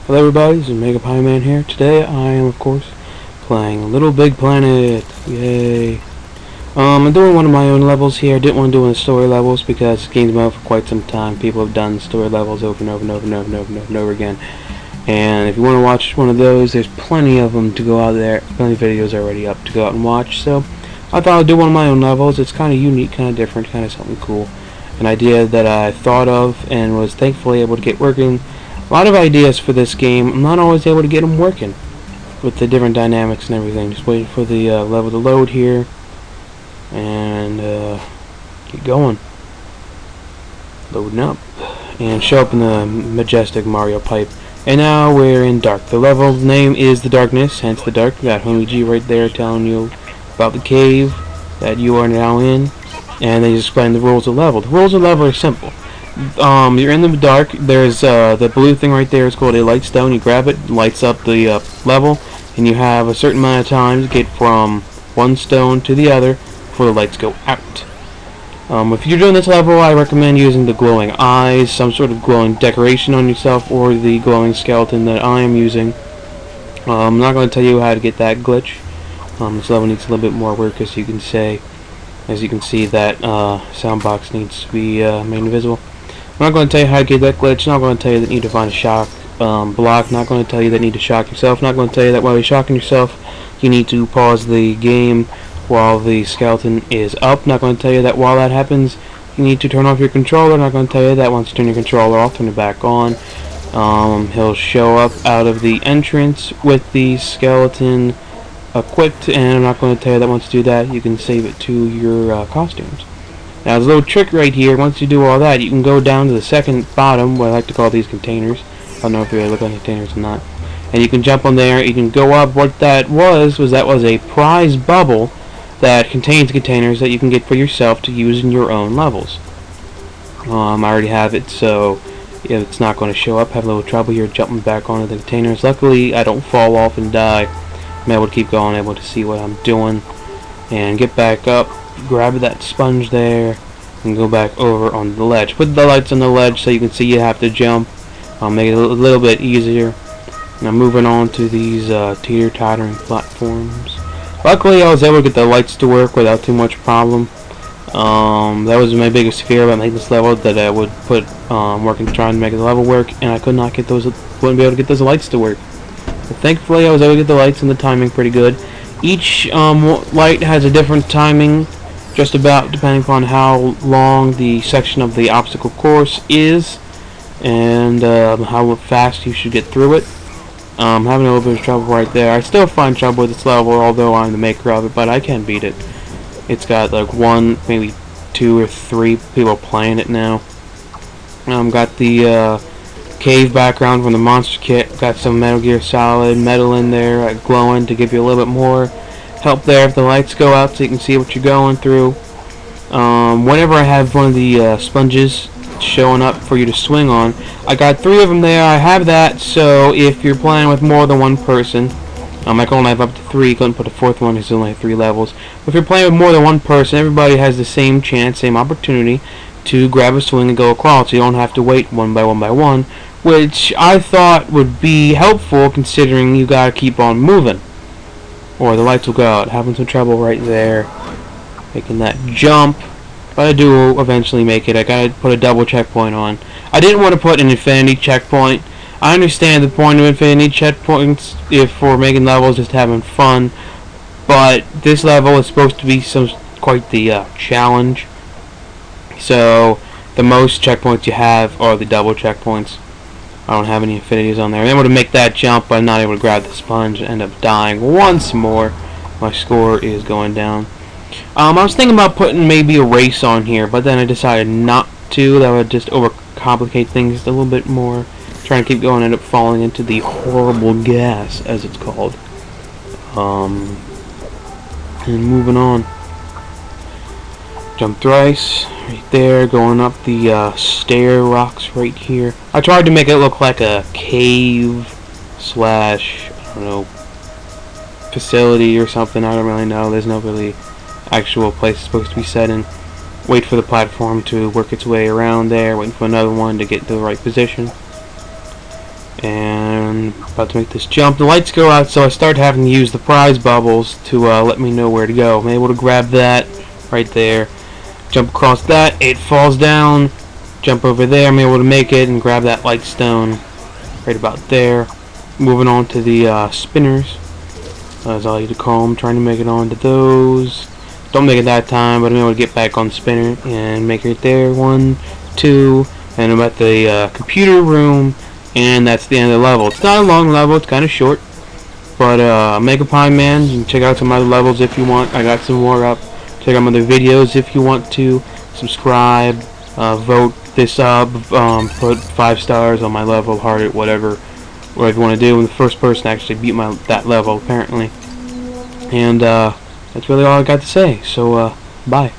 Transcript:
Hello everybody, this is MegapiemanPHD here. Today I am of course playing Littlebigplanet. Yay. I'm doing one of my own levels here. I didn't want to do one of the story levels because this game's been out for quite some time. People have done story levels over and over and over and over and over and over again. And if you want to watch one of those, there's plenty of them to go out there. Plenty of videos already up to go out and watch. So I thought I'd do one of my own levels. It's kind of unique, kind of different, kind of something cool. An idea that I thought of and was thankfully able to get working. A lot of ideas for this game. I'm not always able to get them working with the different dynamics and everything. Just waiting for the level to load here and get going. Loading up and show up in the majestic Mario pipe. And now we're in dark. The level name is the darkness, hence the dark. We got Homie G right there telling you about the cave that you are now in, and they just explain the rules of level. The rules of level are simple. You're in the dark. There's the blue thing right there is called a light stone. You grab it, lights up the level, and you have a certain amount of time to get from one stone to the other before the lights go out. If you're doing this level, I recommend using the glowing eyes, some sort of glowing decoration on yourself, or the glowing skeleton that I am using. I'm not going to tell you how to get that glitch. This level needs a little bit more work, as you can see. That sound box needs to be made invisible. I'm not going to tell you how to get that glitch. I'm not going to tell you that you need to find a shock block. I'm not going to tell you that you need to shock yourself. I'm not going to tell you that while you're shocking yourself, you need to pause the game while the skeleton is up. I'm not going to tell you that while that happens, you need to turn off your controller. I'm not going to tell you that once you turn your controller off, turn it back on. He'll show up out of the entrance with the skeleton equipped, and I'm not going to tell you that once you do that, you can save it to your costumes. Now, there's a little trick right here. Once you do all that, you can go down to the second bottom, what I like to call these containers. I don't know if you really look like containers or not. And you can jump on there. You can go up. What that was a prize bubble that contains containers that you can get for yourself to use in your own levels. I already have it, so it's not going to show up. I have a little trouble here jumping back onto the containers. Luckily, I don't fall off and die. I'm able to keep going, able to see what I'm doing, and get back up. Grab that sponge there and go back over on the ledge. Put the lights on the ledge so you can see you have to jump. I'll make it a little bit easier. Now moving on to these teeter-tottering platforms. Luckily, I was able to get the lights to work without too much problem. That was my biggest fear about making this level, that I would put work into trying to make the level work, and I could not get those. Wouldn't be able to get those lights to work. But thankfully, I was able to get the lights and the timing pretty good. Each light has a different timing, just about depending upon how long the section of the obstacle course is, and how fast you should get through it. Having a little bit of trouble right there. I still find trouble with this level, although I'm the maker of it, but I can beat it. It's got like one, maybe 2 or 3 people playing it now. Got the cave background from the monster kit. Got some Metal Gear Solid metal in there, glowing to give you a little bit more help there if the lights go out, so you can see what you're going through. Whenever I have one of the sponges showing up for you to swing on, I got 3 of them there. I have that, so if you're playing with more than one person, I can only have up to 3. Couldn't put a 4th one because there's only 3 levels. But if you're playing with more than one person, everybody has the same chance, same opportunity to grab a swing and go across, so you don't have to wait one by one, which I thought would be helpful considering you gotta keep on moving, or the lights will go out. Having some trouble right there making that jump, but I do eventually make it. I gotta put a double checkpoint on. I didn't want to put an infinity checkpoint. I understand the point of infinity checkpoints if for making levels, just having fun, but this level is supposed to be quite the challenge. So the most checkpoints you have are the double checkpoints. I don't have any infinities on there. I'm able to make that jump, but I'm not able to grab the sponge and end up dying once more. My score is going down. I was thinking about putting maybe a race on here, but then I decided not to. That would just overcomplicate things a little bit more. Trying to keep going, end up falling into the horrible gas, as it's called. And moving on. Jump thrice, right there, going up the stair rocks right here. I tried to make it look like a cave slash, I don't know, facility or something. I don't really know. There's no really actual place it's supposed to be set in. Wait for the platform to work its way around there, waiting for another one to get to the right position. and about to make this jump. The lights go out, so I start having to use the prize bubbles to let me know where to go. I'm able to grab that right there, jump across that, it falls down, jump over there, I'm able to make it and grab that light stone right about there. Moving on to the spinners, as I like to call them, trying to make it onto those. Don't make it that time, but I'm able to get back on the spinner and make it right there. 1, 2, and I'm at the computer room, and that's the end of the level. It's not a long level, it's kind of short, but MegapieMan, you can check out some other levels if you want. I got some more up. Check out my other videos if you want to. Subscribe, vote this up, put 5 stars on my level, heart it, whatever you want to do. I'm the first person to actually beat that level, apparently. And that's really all I got to say. So, bye.